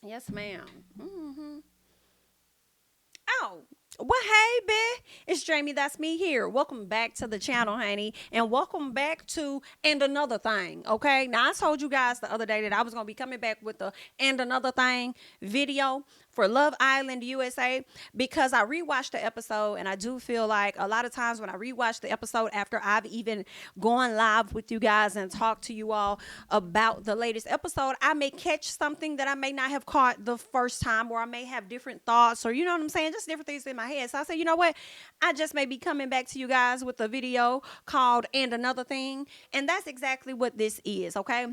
Yes, ma'am. Oh, well, hey, babe. It's Jamie. That's me here. Welcome back to the channel, honey. And welcome back to And Another Thing, okay? Now, I told you guys the other day that I was going to be coming back with the And Another Thing video for Love Island USA because I rewatched the episode and I do feel like a lot of times when I rewatch the episode after I've even gone live with you guys and talked to you all about the latest episode, I may catch something that I may not have caught the first time, or I may have different thoughts, or you know what I'm saying, just different things in my head. So I said, you know what, I just may be coming back to you guys with a video called And Another Thing, and that's exactly what this is, okay?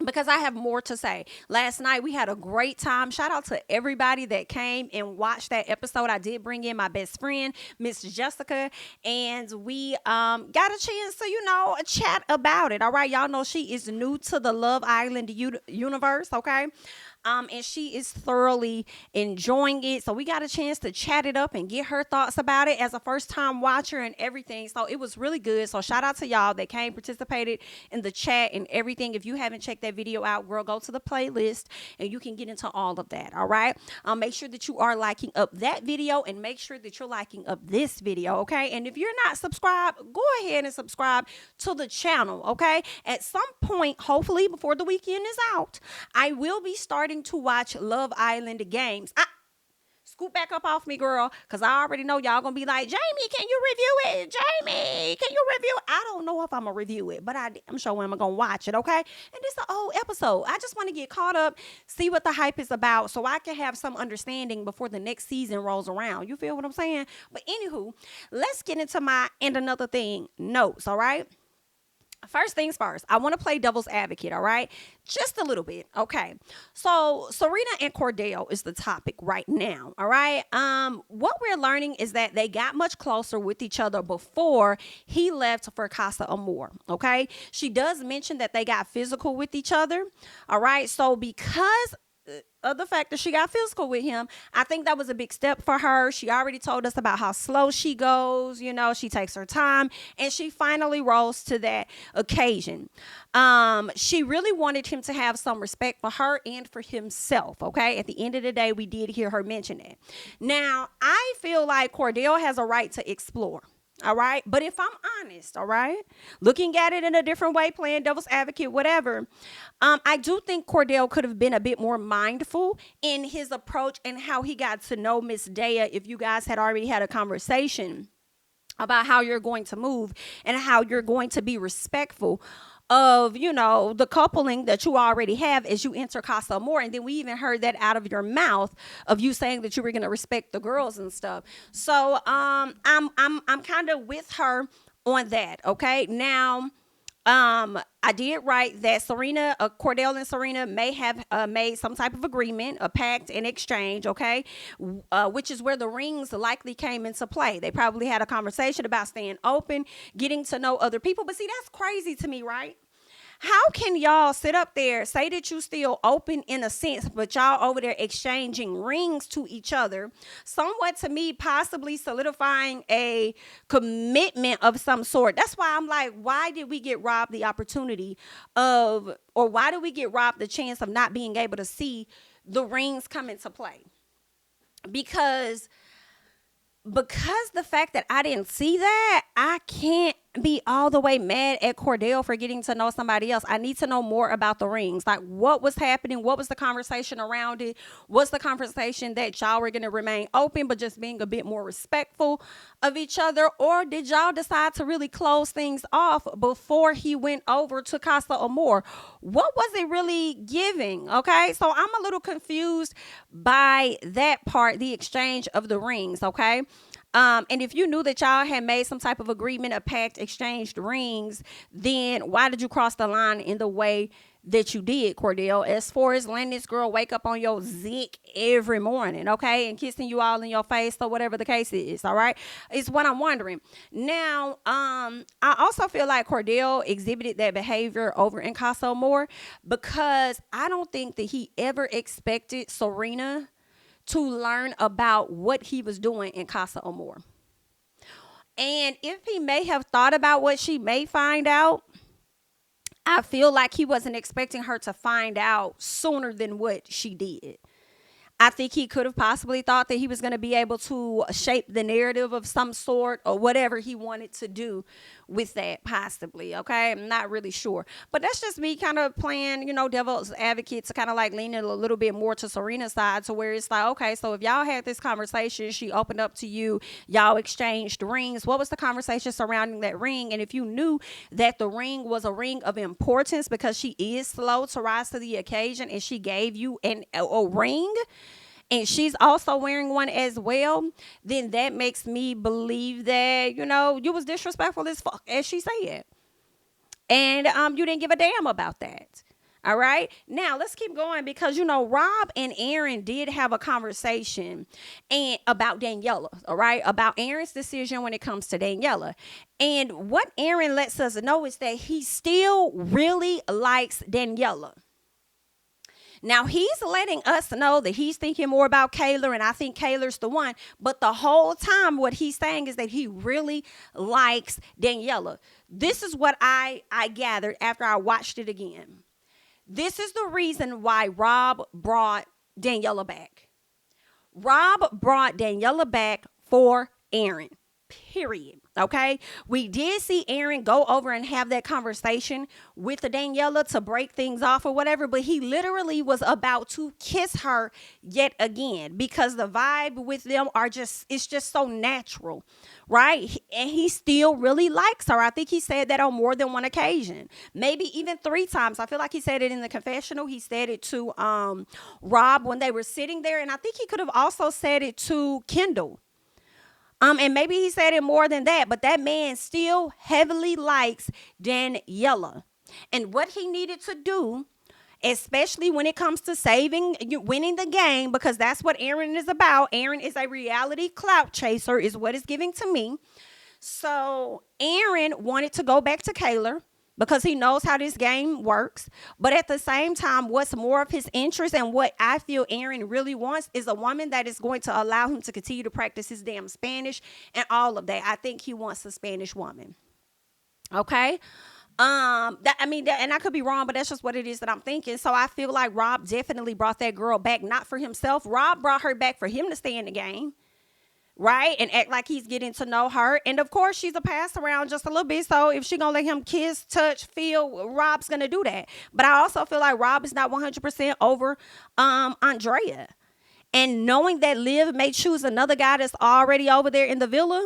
Because I have more to say. Last night we had a great time. Shout out to everybody that came and watched that episode. I did bring in my best friend, Miss Jessica, and we got a chance to, chat about it. All right, y'all know she is new to the Love Island universe, okay? And she is thoroughly enjoying it. So we got a chance to chat it up and get her thoughts about it as a first time watcher and everything. So it was really good. So shout out to y'all that came, participated in the chat and everything. If you haven't checked that video out, girl, go to the playlist and you can get into all of that. All right. Make sure that you are liking up that video and make sure that you're liking up this video. Okay. And if you're not subscribed, go ahead and subscribe to the channel. Okay. At some point, hopefully before the weekend is out, I will be starting to watch Love Island games. Scoot back up off me, girl, because I already know y'all gonna be like, Jamie, can you review it? Jamie, can you review it? I don't know if I'm gonna review it, but I'm sure I'm gonna watch it, okay? And this is an old episode. I just want to get caught up, see what the hype is about, so I can have some understanding before the next season rolls around. You feel what I'm saying? But anywho, let's get into my And Another Thing notes, all right? First things first, I want to play devil's advocate, all right? Just a little bit, okay? So, Serena and Cordell is the topic right now, all right? What we're learning is that they got much closer with each other before he left for Casa Amor, okay? She does mention that they got physical with each other, all right? So, because of the fact that she got physical with him, I think that was a big step for her. She already told us about how slow she goes, she takes her time, and she finally rose to that occasion. She really wanted him to have some respect for her and for himself, okay? At the end of the day, we did hear her mention it. Now, I feel like Cordell has a right to explore. All right. But if I'm honest, all right, looking at it in a different way, playing devil's advocate, whatever, I do think Cordell could have been a bit more mindful in his approach and how he got to know Miss Daya. If you guys had already had a conversation about how you're going to move and how you're going to be respectful of, the coupling that you already have as you enter Casa Amor. And then we even heard that out of your mouth of you saying that you were going to respect the girls and stuff. So I'm kind of with her on that. Okay. Now, I did write that Cordell and Serena may have made some type of agreement, a pact in exchange, okay, which is where the rings likely came into play. They probably had a conversation about staying open, getting to know other people. But see, that's crazy to me, right? How can y'all sit up there, say that you still open in a sense, but y'all over there exchanging rings to each other, somewhat to me possibly solidifying a commitment of some sort? That's why I'm like, why did we get robbed the opportunity or why did we get robbed the chance of not being able to see the rings come into play? Because the fact that I didn't see that, I can't be all the way mad at Cordell for getting to know somebody else. I need to know more about the rings. Like, what was happening? What was the conversation around it? What's the conversation that y'all were going to remain open, but just being a bit more respectful of each other? Or did y'all decide to really close things off before he went over to Casa Amor? What was it really giving? Okay, so I'm a little confused by that part, the exchange of the rings. Okay. And if you knew that y'all had made some type of agreement, a pact, exchanged rings, then why did you cross the line in the way that you did, Cordell? As far as letting this girl wake up on your zick every morning, okay, and kissing you all in your face or whatever the case is, all right, is what I'm wondering. Now, I also feel like Cordell exhibited that behavior over in Casa Amor because I don't think that he ever expected Serena to learn about what he was doing in Casa Amor. And if he may have thought about what she may find out, I feel like he wasn't expecting her to find out sooner than what she did. I think he could have possibly thought that he was going to be able to shape the narrative of some sort or whatever he wanted to do with that, possibly. Okay. I'm not really sure. But that's just me kind of playing, devil's advocate to kind of like lean it a little bit more to Serena's side, to where it's like, okay, so if y'all had this conversation, she opened up to you, y'all exchanged rings. What was the conversation surrounding that ring? And if you knew that the ring was a ring of importance because she is slow to rise to the occasion and she gave you a ring, and she's also wearing one as well, then that makes me believe that, you was disrespectful as fuck, as she said. And you didn't give a damn about that. All right. Now let's keep going, because, Rob and Aaron did have a conversation about Daniela. All right. About Aaron's decision when it comes to Daniela. And what Aaron lets us know is that he still really likes Daniela. Now, he's letting us know that he's thinking more about Kaylor, and I think Kaylor's the one. But the whole time, what he's saying is that he really likes Daniela. This is what I gathered after I watched it again. This is the reason why Rob brought Daniela back. Rob brought Daniela back for Aaron. Period. Okay. We did see Aaron go over and have that conversation with the Daniela to break things off or whatever, but he literally was about to kiss her yet again, because the vibe with them it's just so natural, right? And he still really likes her. I think he said that on more than one occasion, maybe even 3 times. I feel like he said it in the confessional. He said it to Rob when they were sitting there, and I think he could have also said it to Kendall. And maybe he said it more than that, but that man still heavily likes Daniela. And what he needed to do, especially when it comes to winning the game, because that's what Aaron is about. Aaron is a reality clout chaser, is what it's giving to me. So Aaron wanted to go back to Kaylor, because he knows how this game works. But at the same time, what's more of his interest and what I feel Aaron really wants is a woman that is going to allow him to continue to practice his damn Spanish and all of that. I think he wants a Spanish woman. Okay. And I could be wrong, but that's just what it is that I'm thinking. So I feel like Rob definitely brought that girl back, not for himself. Rob brought her back for him to stay in the game. Right? And act like he's getting to know her. And of course, she's a pass around just a little bit. So if she's going to let him kiss, touch, feel, Rob's going to do that. But I also feel like Rob is not 100% over Andrea. And knowing that Liv may choose another guy that's already over there in the villa,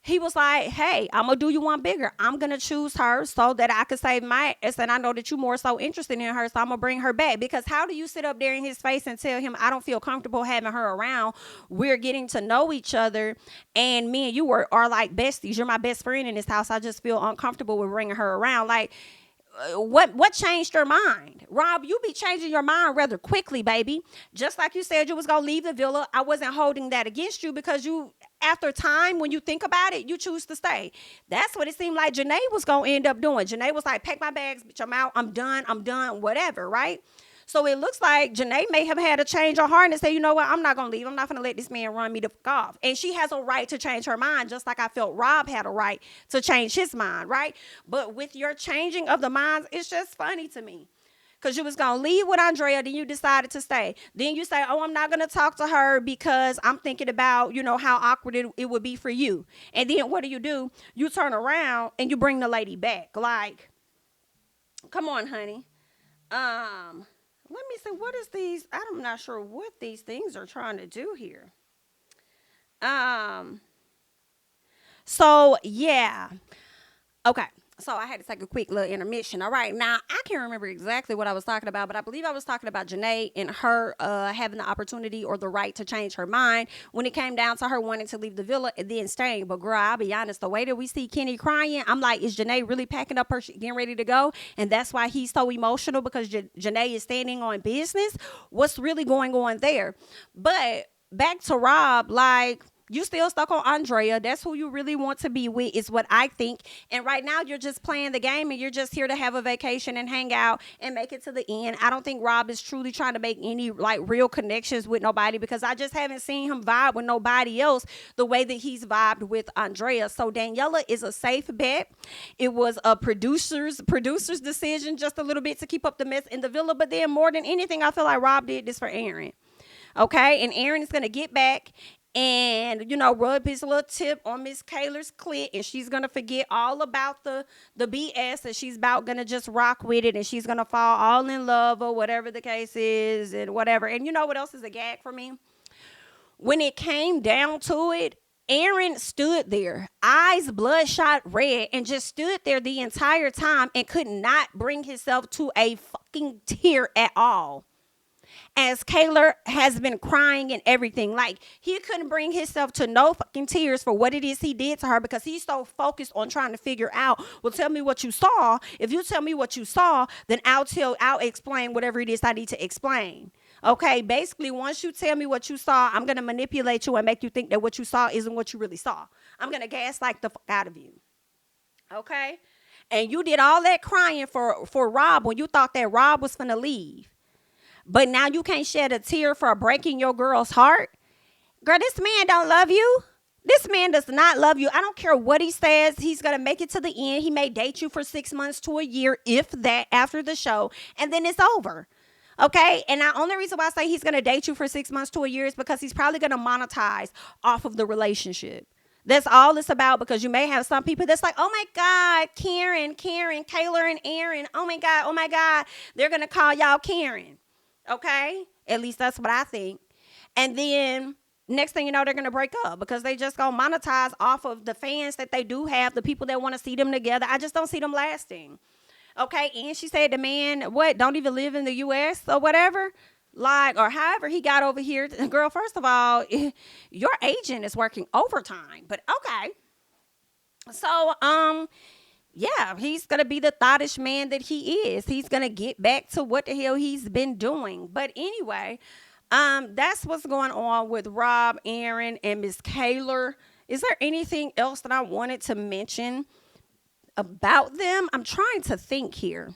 he was like, hey, I'm going to do you one bigger. I'm going to choose her so that I can save my ass. And I know that you're more so interested in her. So I'm going to bring her back. Because how do you sit up there in his face and tell him, I don't feel comfortable having her around? We're getting to know each other. And me and you are like besties. You're my best friend in this house. I just feel uncomfortable with bringing her around. Like, what changed your mind? Rob, you be changing your mind rather quickly, baby. Just like you said you was going to leave the villa. I wasn't holding that against you, because you, after time, when you think about it, you choose to stay. That's what it seemed like Janae was going to end up doing. Janae was like, pack my bags, bitch, I'm out. I'm done, whatever, right? So it looks like Janae may have had a change of heart and say, you know what, I'm not going to leave. I'm not going to let this man run me the fuck off. And she has a right to change her mind, just like I felt Rob had a right to change his mind, right? But with your changing of the minds, it's just funny to me. Because you was going to leave with Andrea, then you decided to stay. Then you say, oh, I'm not going to talk to her because I'm thinking about, how awkward it would be for you. And then what do? You turn around and you bring the lady back. Like, come on, honey. Let me see, what is these? I'm not sure what these things are trying to do here. So, yeah. Okay. So I had to take a quick little intermission. All right. Now, I can't remember exactly what I was talking about, but I believe I was talking about Janae and her having the opportunity or the right to change her mind when it came down to her wanting to leave the villa and then staying. But girl, I'll be honest, the way that we see Kenny crying, I'm like, is Janae really packing up her shit, getting ready to go? And that's why he's so emotional, because Janae is standing on business. What's really going on there? But back to Rob, like, You still stuck on Andrea. That's who you really want to be with, is what I think. And right now you're just playing the game and you're just here to have a vacation and hang out and make it to the end. I don't think Rob is truly trying to make any like real connections with nobody, because I just haven't seen him vibe with nobody else the way that he's vibed with Andrea. So Daniela is a safe bet. It was a producer's decision just a little bit to keep up the mess in the villa. But then more than anything, I feel like Rob did this for Aaron. Okay, and Aaron is going to get back and, you know, rub his little tip on Miss Kaylor's clit, and she's going to forget all about the BS, and she's about going to just rock with it, and she's going to fall all in love or whatever the case is and whatever. And you know what else is a gag for me? When it came down to it, Aaron stood there, eyes bloodshot red, and just stood there the entire time and could not bring himself to a fucking tear at all. As Kaylor has been crying and everything. Like, he couldn't bring himself to no fucking tears for what it is he did to her, because he's so focused on trying to figure out, well, tell me what you saw. If you tell me what you saw, then I'll explain whatever it is I need to explain. Okay, basically, once you tell me what you saw, I'm going to manipulate you and make you think that what you saw isn't what you really saw. I'm going to gaslight the fuck out of you. Okay? And you did all that crying for Rob when you thought that Rob was finna leave. But now you can't shed a tear for breaking your girl's heart? Girl, this man don't love you. This man does not love you. I don't care what he says. He's going to make it to the end. He may date you for 6 months to a year, if that, after the show. And then it's over. Okay? And the only reason why I say he's going to date you for 6 months to a year is because he's probably going to monetize off of the relationship. That's all it's about, because you may have some people that's like, oh my God, Karen, Kaylor and Aaron. Oh my God. They're going to call y'all Karen. Okay? At least that's what I think. And then next thing you know, they're going to break up because they just going to monetize off of the fans that they do have, the people that want to see them together. I just don't see them lasting. Okay? And she said the man, don't even live in the U.S. or whatever? Like, or however he got over here. Girl, first of all, your agent is working overtime. But okay. So, yeah, he's going to be the thottish man that he is. He's going to get back to what the hell he's been doing. But anyway, that's what's going on with Rob, Aaron, and Miss Kaylor. Is there anything else that I wanted to mention about them? I'm trying to think here.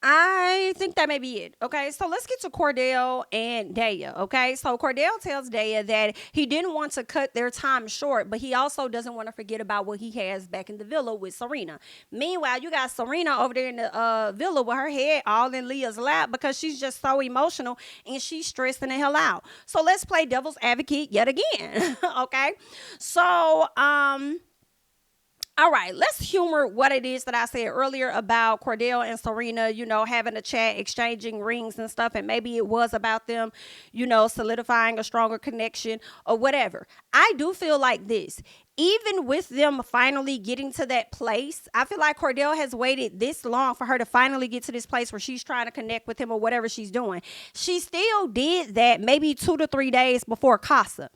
I think that may be it. Okay, so let's get to Cordell and Daya. Okay, so Cordell tells Daya that he didn't want to cut their time short, but he also doesn't want to forget about what he has back in the villa with Serena. Meanwhile, you got Serena over there in the villa with her head all in Leah's lap because she's just so emotional and she's stressing the hell out. So let's play devil's advocate yet again. Okay, so all right, let's humor what it is that I said earlier about Cordell and Serena, you know, having a chat, exchanging rings and stuff. And maybe it was about them, you know, solidifying a stronger connection or whatever. I do feel like this. Even with them finally getting to that place, I feel like Cordell has waited this long for her to finally get to this place where she's trying to connect with him or whatever she's doing. She still did that maybe 2 to 3 days before Casa.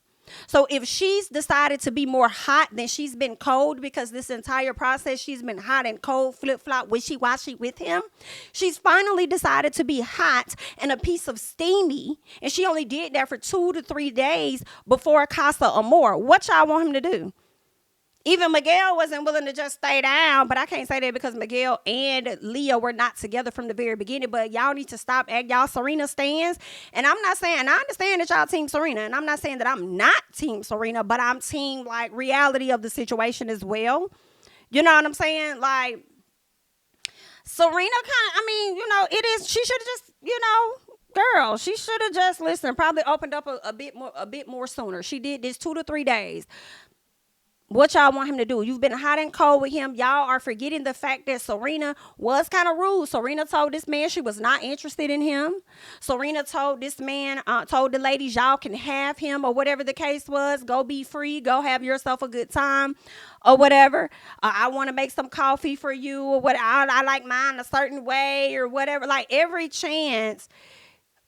So if she's decided to be more hot than she's been cold, because this entire process she's been hot and cold, flip-flop, wishy-washy with him, she's finally decided to be hot and a piece of steamy, and she only did that for 2 to 3 days before Casa Amor. What y'all want him to do? Even Miguel wasn't willing to just stay down, but I can't say that because Miguel and Leah were not together from the very beginning. But y'all need to stop at y'all Serena stands. And I'm not saying, I understand that y'all team Serena, and I'm not saying that I'm not team Serena, but I'm team like reality of the situation as well. You know what I'm saying? Like, Serena kind of, I mean, you know, it is, she should have just, you know, girl, she should have just listened, probably opened up a bit more sooner. She did this 2 to 3 days. What y'all want him to do? You've been hot and cold with him. Y'all are forgetting the fact that Serena was kind of rude. Serena told this man she was not interested in him. Serena told this man, told the ladies, y'all can have him or whatever the case was. Go be free. Go have yourself a good time or whatever. I want to make some coffee for you or what. I like mine a certain way or whatever. Like every chance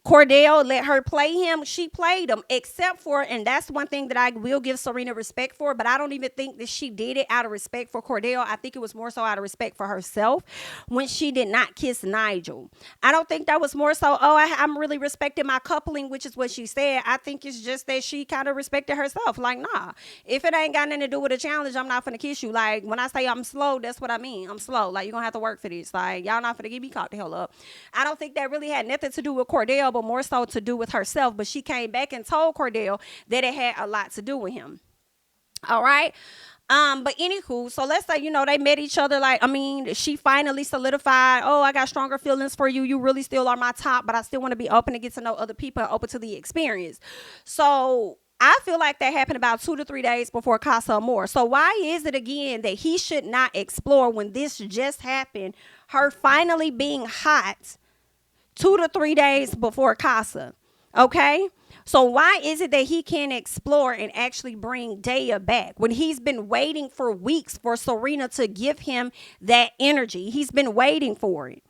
Cordell let her play him. She played him, except for, and that's one thing that I will give Serena respect for, but I don't even think that she did it out of respect for Cordell. I think it was more so out of respect for herself when she did not kiss Nigel. I don't think that was more so, oh, I'm really respecting my coupling, which is what she said. I think it's just that she kind of respected herself. Like, nah, if it ain't got nothing to do with a challenge, I'm not finna kiss you. Like, when I say I'm slow, that's what I mean. I'm slow. Like, you're gonna have to work for this. Like, y'all not finna get me caught the hell up. I don't think that really had nothing to do with Cordell, but more so to do with herself. But she came back and told Cordell that it had a lot to do with him. All right. But anywho, so let's say, they met each other. Like, I mean, she finally solidified, oh, I got stronger feelings for you. You really still are my top, but I still want to be open to get to know other people and open to the experience. So I feel like that happened about 2 to 3 days before Casa Amor. So why is it again that he should not explore when this just happened, her finally being hot 2 to 3 days before Casa? Okay. So why is it that he can't explore and actually bring Daya back when he's been waiting for weeks for Serena to give him that energy? He's been waiting for it.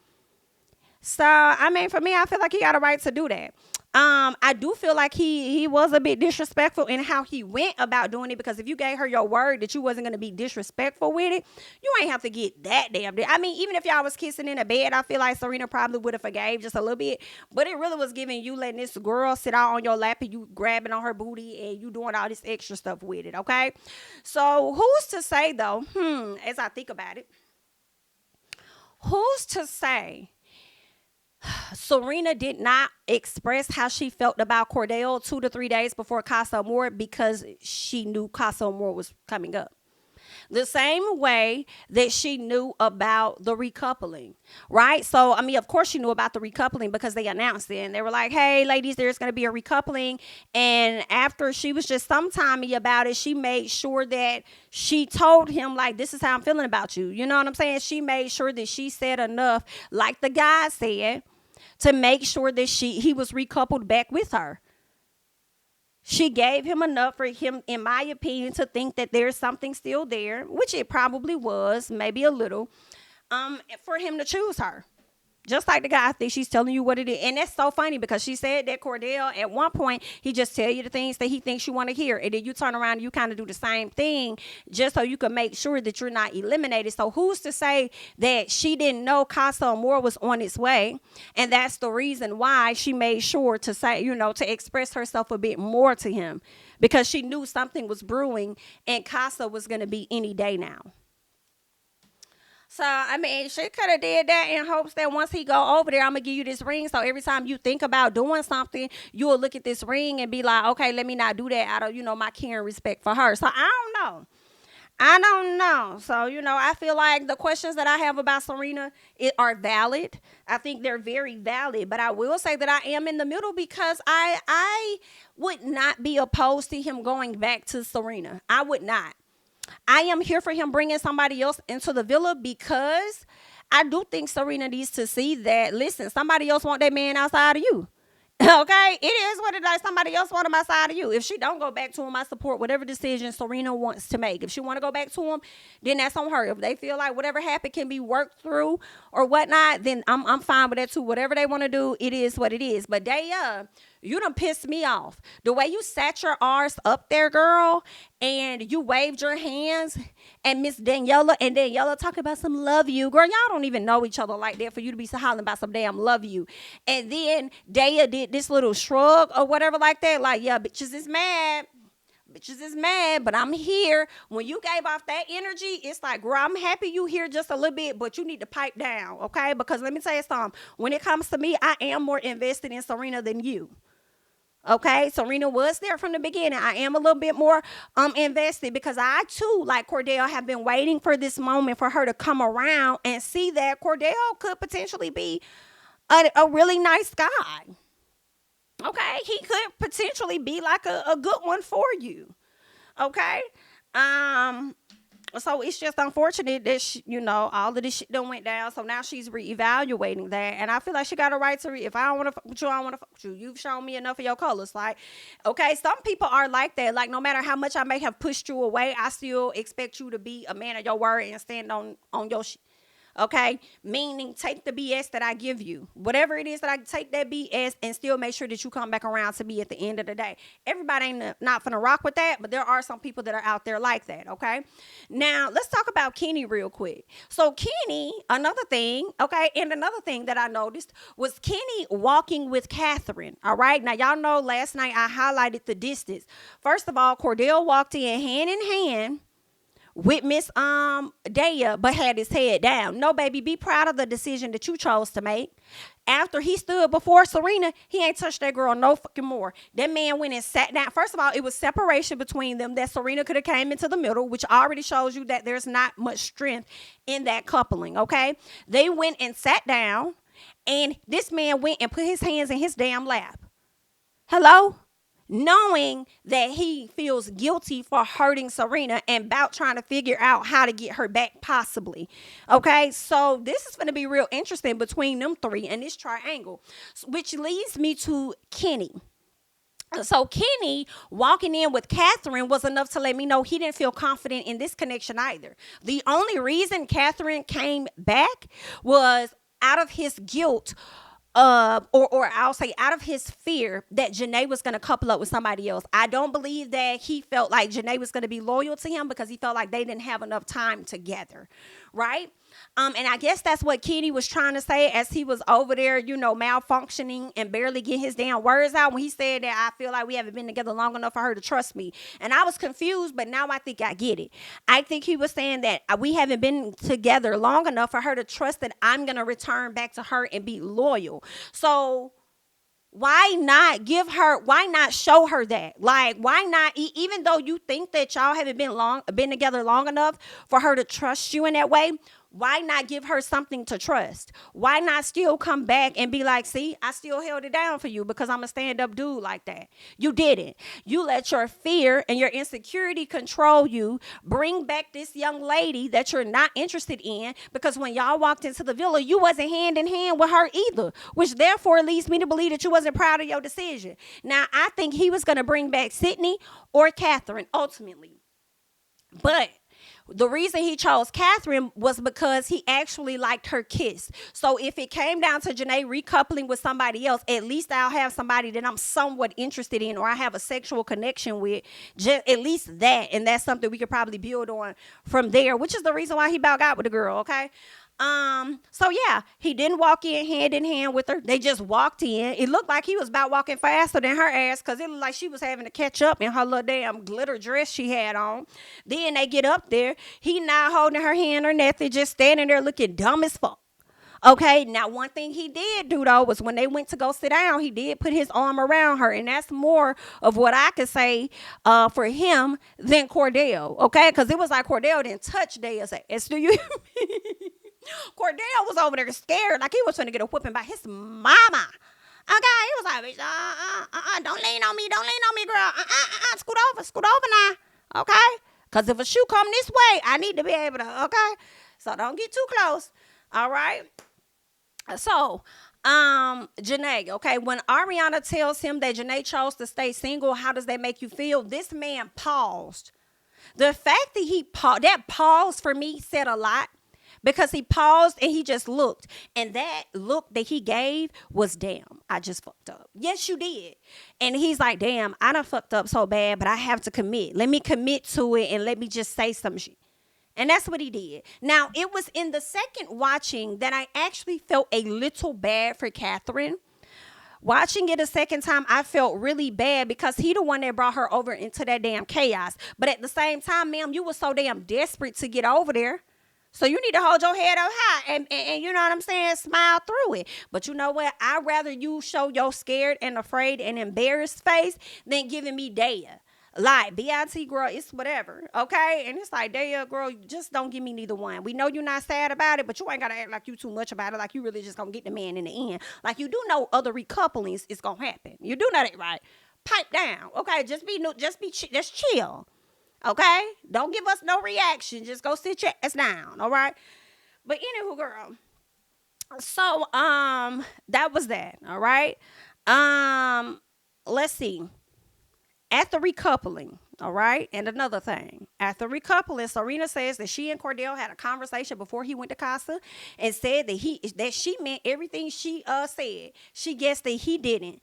So, I mean, for me, I feel like he got a right to do that. I do feel like he was a bit disrespectful in how he went about doing it, because if you gave her your word that you wasn't going to be disrespectful with it, you ain't have to get that damn. I mean, even if y'all was kissing in a bed, I feel like Serena probably would have forgave just a little bit, but it really was giving you letting this girl sit out on your lap and you grabbing on her booty and you doing all this extra stuff with it. Okay. So who's to say though, as I think about it, who's to say Serena did not express how she felt about Cordell 2 to 3 days before Casa Amor because she knew Casa Amor was coming up? The same way that she knew about the recoupling, right? So, I mean, of course she knew about the recoupling because they announced it. And they were like, hey, ladies, there's going to be a recoupling. And after she was just sometimey about it, she made sure that she told him, like, this is how I'm feeling about you. You know what I'm saying? She made sure that she said enough, like the guy said, to make sure that he was recoupled back with her. She gave him enough for him, in my opinion, to think that there's something still there, which it probably was, maybe a little, for him to choose her. Just like the guy, I think she's telling you what it is. And that's so funny because she said that Cordell, at one point, he just tell you the things that he thinks you want to hear. And then you turn around and you kind of do the same thing just so you can make sure that you're not eliminated. So who's to say that she didn't know Casa Amor was on its way? And that's the reason why she made sure to say, to express herself a bit more to him, because she knew something was brewing and Casa was going to be any day now. So, I mean, she could have did that in hopes that once he go over there, I'm going to give you this ring. So every time you think about doing something, you will look at this ring and be like, okay, let me not do that out of, my care and respect for her. So I don't know. So, I feel like the questions that I have about Serena are valid. I think they're very valid. But I will say that I am in the middle because I would not be opposed to him going back to Serena. I would not. I am here for him bringing somebody else into the villa because I do think Serena needs to see that, listen, somebody else want that man outside of you. Okay, it is what it is. Somebody else want him outside of you. If she don't go back to him, I support whatever decision Serena wants to make. If she want to go back to him, then that's on her. If they feel like whatever happened can be worked through or whatnot, then I'm fine with that too. Whatever they want to do, it is what it is. But Daya, you done pissed me off. The way you sat your arse up there, girl, and you waved your hands, and Miss Daniela talking about some love you. Girl, y'all don't even know each other like that for you to be hollering about some damn love you. And then Daya did this little shrug or whatever like that. Like, yeah, bitches is mad. Bitches is mad, but I'm here. When you gave off that energy, it's like, girl, I'm happy you here just a little bit, but you need to pipe down, okay? Because let me tell you something. When it comes to me, I am more invested in Serena than you. Okay, Serena was there from the beginning. I am a little bit more invested because I too, like Cordell, have been waiting for this moment for her to come around and see that Cordell could potentially be a really nice guy. Okay, he could potentially be like a good one for you. Okay, so it's just unfortunate that all of this shit done went down. So now she's reevaluating that, and I feel like she got a right to. If I don't want to fuck with you, I don't want to fuck with you. You've shown me enough of your colors. Like, okay, some people are like that. Like, no matter how much I may have pushed you away, I still expect you to be a man of your word and stand on your shit. Okay, meaning take the BS that I give you, whatever it is that I take that BS and still make sure that you come back around to me at the end of the day. Everybody ain't not finna rock with that, but there are some people that are out there like that. Okay, now let's talk about Kenny real quick. So Kenny, another thing, okay, and another thing that I noticed was Kenny walking with Catherine. All right, now y'all know last night I highlighted the distance. First of all, Cordell walked in hand with Miss Daya, but had his head down. No, baby, be proud of the decision that you chose to make. After he stood before Serena, he ain't touched that girl no fucking more. That man went and sat down. First of all, it was separation between them that Serena could have came into the middle, which already shows you that there's not much strength in that coupling, okay? They went and sat down, and this man went and put his hands in his damn lap. Hello? Knowing that he feels guilty for hurting Serena and about trying to figure out how to get her back possibly. Okay, so this is going to be real interesting between them three and this triangle, which leads me to Kenny. So Kenny walking in with Catherine was enough to let me know he didn't feel confident in this connection either. The only reason Catherine came back was out of his guilt, or I'll say out of his fear that Janae was going to couple up with somebody else. I don't believe that he felt like Janae was going to be loyal to him because he felt like they didn't have enough time together, right? And I guess that's what Kenny was trying to say as he was over there, malfunctioning and barely getting his damn words out when he said that I feel like we haven't been together long enough for her to trust me. And I was confused, but now I think I get it. I think he was saying that we haven't been together long enough for her to trust that I'm going to return back to her and be loyal. So why not show her that? Like, why not, even though you think that y'all haven't been together long enough for her to trust you in that way, why not give her something to trust? Why not still come back and be like, see, I still held it down for you because I'm a stand-up dude like that. You didn't. You let your fear and your insecurity control you. Bring back this young lady that you're not interested in, because when y'all walked into the villa, you wasn't hand in hand with her either, which therefore leads me to believe that you wasn't proud of your decision. Now, I think he was going to bring back Sydney or Catherine ultimately. But the reason he chose Catherine was because he actually liked her kiss. So if it came down to Janae recoupling with somebody else, at least I'll have somebody that I'm somewhat interested in or I have a sexual connection with. Just at least that. And that's something we could probably build on from there, which is the reason why he back out with the girl, okay? So yeah, he didn't walk in hand with her. They just walked in. It looked like he was about walking faster than her ass because it looked like she was having to catch up in her little damn glitter dress she had on. Then they get up there. He not holding her hand or nothing, just standing there looking dumb as fuck. Okay, now one thing he did do though was when they went to go sit down, he did put his arm around her, and that's more of what I could say for him than Cordell. Okay, because it was like Cordell didn't touch Daya's ass. Do you hear me? Cordell was over there scared, like he was trying to get a whipping by his mama. Okay, he was like, bitch, don't lean on me, girl. Scoot over now. Okay, because if a shoe come this way, I need to be able to. Okay, so don't get too close. All right. So, Janae, okay, when Ariana tells him that Janae chose to stay single, how does that make you feel? This man paused. The fact that that pause for me said a lot. Because he paused and he just looked. And that look that he gave was, damn, I just fucked up. Yes, you did. And he's like, damn, I done fucked up so bad, but I have to commit. Let me commit to it and let me just say some shit. And that's what he did. Now, it was in the second watching that I actually felt a little bad for Catherine. Watching it a second time, I felt really bad because he the one that brought her over into that damn chaos. But at the same time, ma'am, you were so damn desperate to get over there. So you need to hold your head up high and you know what I'm saying, smile through it. But you know what? I'd rather you show your scared and afraid and embarrassed face than giving me Daya. Like, BIT, girl, it's whatever, okay? And it's like, Daya, girl, just don't give me neither one. We know you're not sad about it, but you ain't got to act like you too much about it, like you really just going to get the man in the end. Like, you do know other recouplings is going to happen. You do know that, right? Pipe down, okay? Just chill. Okay? Don't give us no reaction. Just go sit your ass down. All right? But anywho, girl. So, that was that. All right? Let's see. At the recoupling. All right. And another thing, after recoupling, Serena says that she and Cordell had a conversation before he went to Casa and said that she meant everything she said. She guessed that he didn't.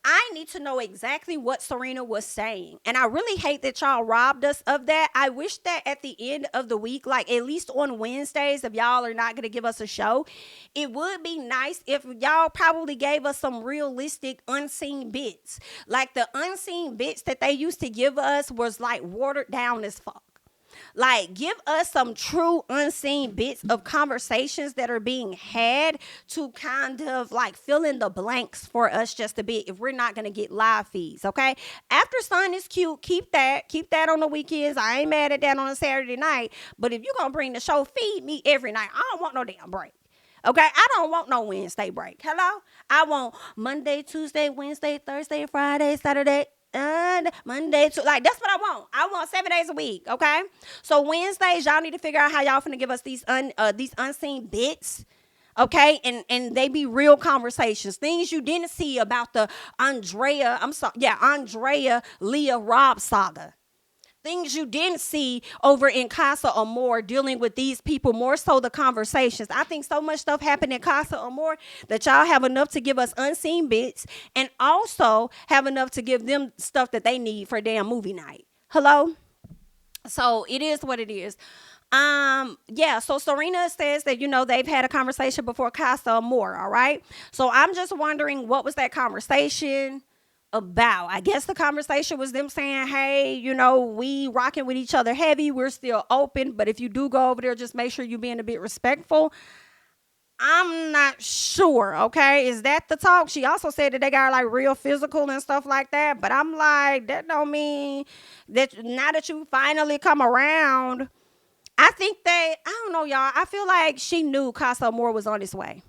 I need to know exactly what Serena was saying. And I really hate that y'all robbed us of that. I wish that at the end of the week, like at least on Wednesdays, if y'all are not going to give us a show, it would be nice if y'all probably gave us some realistic unseen bits. Like the unseen bits that they used to give us was like watered down as fuck. Like, give us some true unseen bits of conversations that are being had to kind of like fill in the blanks for us just a bit if we're not going to get live feeds, okay? After Sun is cute, keep that on the weekends. I ain't mad at that on a Saturday night, but if you're going to bring the show, feed me every night. I don't want no damn break. Okay, I don't want no Wednesday break. Hello? I want Monday, Tuesday, Wednesday, Thursday, Friday, Saturday, and Monday to like that's what I want. I want 7 days a week. Okay, so Wednesdays y'all need to figure out how y'all finna give us these unseen bits. Okay, and they be real conversations, things you didn't see about the Andrea Leah Rob saga. Things you didn't see over in Casa Amor dealing with these people, more so the conversations. I think so much stuff happened in Casa Amor that y'all have enough to give us unseen bits and also have enough to give them stuff that they need for a damn movie night. Hello? So it is what it is. So Serena says that, they've had a conversation before Casa Amor, all right? So I'm just wondering, what was that conversation about? I guess the conversation was them saying, hey, we rocking with each other heavy. We're still open. But if you do go over there, just make sure you're being a bit respectful. I'm not sure. Okay. Is that the talk? She also said that they got like real physical and stuff like that. But I'm like, that don't mean that now that you finally come around. I don't know, y'all. I feel like she knew Casa Amor was on its way.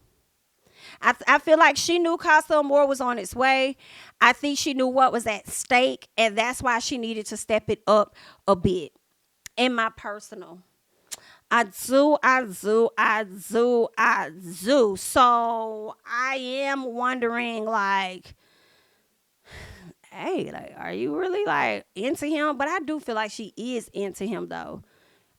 I feel like she knew Casa Amor was on its way. I think she knew what was at stake, and that's why she needed to step it up a bit. In my personal, I do. So I am wondering, like, hey, like, are you really like into him? But I do feel like she is into him, though.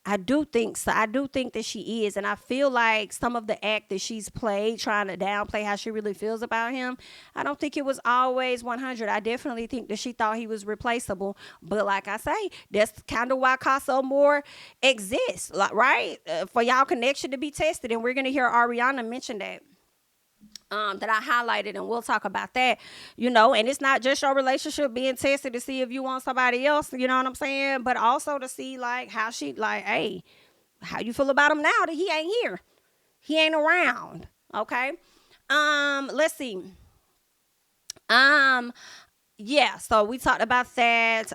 I do think so. I do think that she is. And I feel like some of the act that she's played, trying to downplay how she really feels about him, I don't think it was always 100. I definitely think that she thought he was replaceable. But like I say, that's kind of why Casa Amor exists, right? For y'all connection to be tested. And we're going to hear Ariana mention that. That I highlighted, and we'll talk about that, and it's not just your relationship being tested to see if you want somebody else, you know what I'm saying, but also to see like how she like, hey, how you feel about him now that he ain't here, he ain't around. Okay. Let's see. So we talked about that.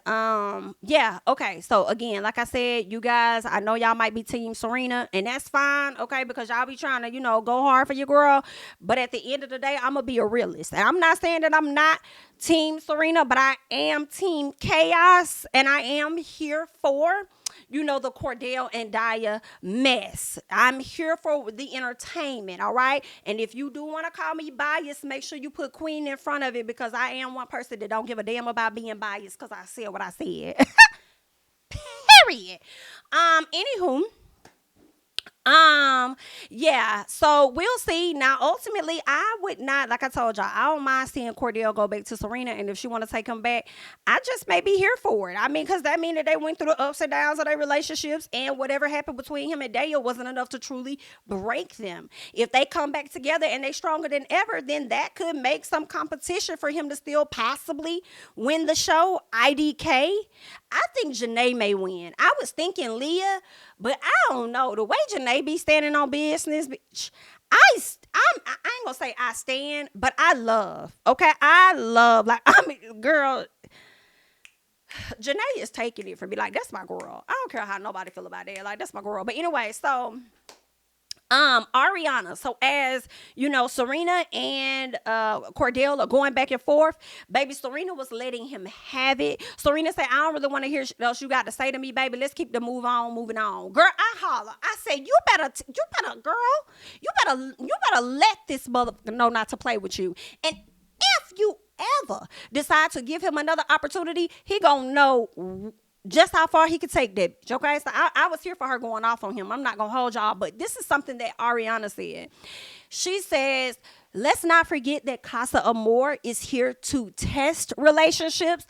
Okay. So again, like I said, you guys, I know y'all might be team Serena, and that's fine, okay, because y'all be trying to, go hard for your girl. But at the end of the day, I'm gonna be a realist. And I'm not saying that I'm not team Serena, but I am team chaos, and I am here for the Cordell and Daya mess. I'm here for the entertainment, all right? And if you do want to call me biased, make sure you put queen in front of it, because I am one person that don't give a damn about being biased, because I said what I said. Period. Anywho. So we'll see. Now, ultimately, I would not, like I told y'all, I don't mind seeing Cordell go back to Serena, and if she want to take him back, I just may be here for it. I mean, because that means that they went through the ups and downs of their relationships, and whatever happened between him and Daya wasn't enough to truly break them. If they come back together and they stronger than ever, then that could make some competition for him to still possibly win the show. IDK, I think Janae may win. I was thinking Leah, but I don't know. The way Janae be standing on business, bitch, I ain't gonna say I stand, but I love. Okay, I love. Like, I mean, girl, Janae is taking it from me. Like, that's my girl. I don't care how nobody feel about that. Like, that's my girl. But anyway, so Ariana. So as Serena and Cordell are going back and forth, baby, Serena was letting him have it. Serena said, I don't really want to hear what else you got to say to me, baby. Let's keep the moving on. Girl, I holler. I said, you better, girl, you better let this motherfucker know not to play with you. And if you ever decide to give him another opportunity, he gonna know just how far he could take that bitch, okay? So I was here for her going off on him. I'm not going to hold y'all, but this is something that Ariana said. She says, let's not forget that Casa Amor is here to test relationships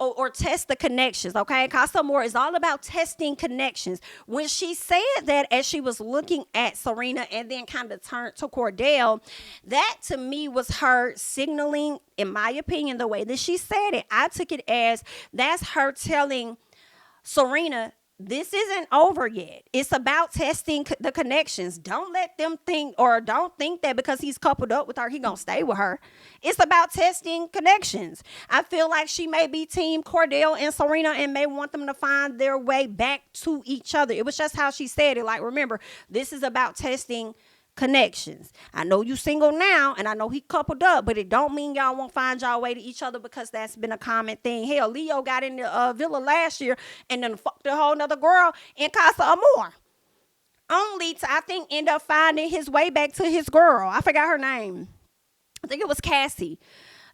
or test the connections, okay? Casa Amor is all about testing connections. When she said that, as she was looking at Serena and then kind of turned to Cordell, that to me was her signaling, in my opinion, the way that she said it. I took it as that's her telling Serena, this isn't over yet. It's about testing the connections. Don't let them think, or don't think that because he's coupled up with her, he gonna stay with her. It's about testing connections. I feel like she may be team Cordell and Serena and may want them to find their way back to each other. It was just how she said it. Like, remember, this is about testing connections. I know you single now, and I know he coupled up, but it don't mean y'all won't find y'all way to each other, because that's been a common thing. Hell, Leo got in the villa last year and then fucked a whole nother girl in Casa Amor, only to, I think, end up finding his way back to his girl. I forgot her name. I think it was Cassie.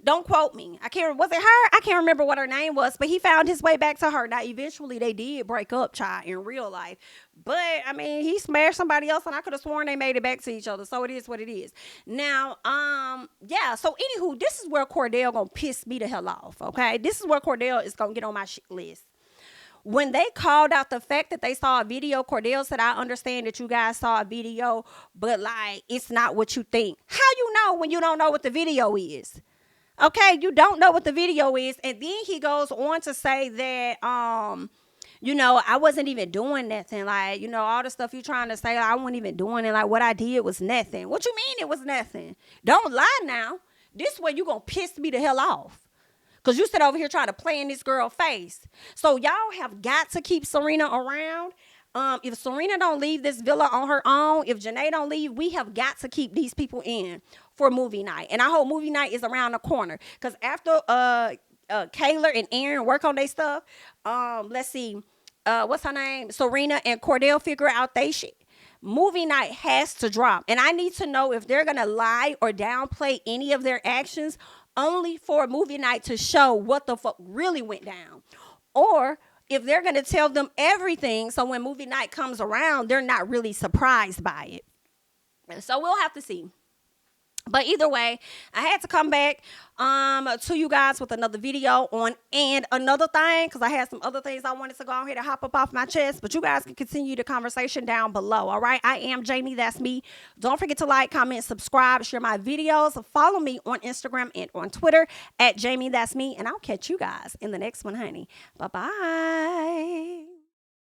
Don't quote me. Was it her? I can't remember what her name was, but he found his way back to her. Now, eventually they did break up, child, in real life. But, I mean, he smashed somebody else, and I could have sworn they made it back to each other. So it is what it is. Now, yeah. So, anywho, this is where Cordell gonna piss me the hell off, okay? This is where Cordell is gonna get on my shit list. When they called out the fact that they saw a video, Cordell said, I understand that you guys saw a video, but, like, it's not what you think. How you know when you don't know what the video is? Okay, you don't know what the video is. And then he goes on to say that, I wasn't even doing nothing. Like, all the stuff you trying to say, I wasn't even doing it. Like, what I did was nothing. What you mean it was nothing? Don't lie now. This way you going to piss me the hell off. Because you sit over here trying to play in this girl's face. So y'all have got to keep Serena around. If Serena don't leave this villa on her own, if Janae don't leave, we have got to keep these people in for movie night. And I hope movie night is around the corner. Because after Kaylor and Aaron work on their stuff, let's see, what's her name? Serena and Cordell figure out they shit. Movie night has to drop. And I need to know if they're going to lie or downplay any of their actions only for movie night to show what the fuck really went down. Or if they're going to tell them everything, so when movie night comes around, they're not really surprised by it. And so we'll have to see. But either way, I had to come back to you guys with another video on and another thing, because I had some other things I wanted to go ahead and hop up off my chest. But you guys can continue the conversation down below, all right? I am Jami, that's me. Don't forget to like, comment, subscribe, share my videos. Follow me on Instagram and on Twitter at JamiThatsMe. And I'll catch you guys in the next one, honey. Bye-bye.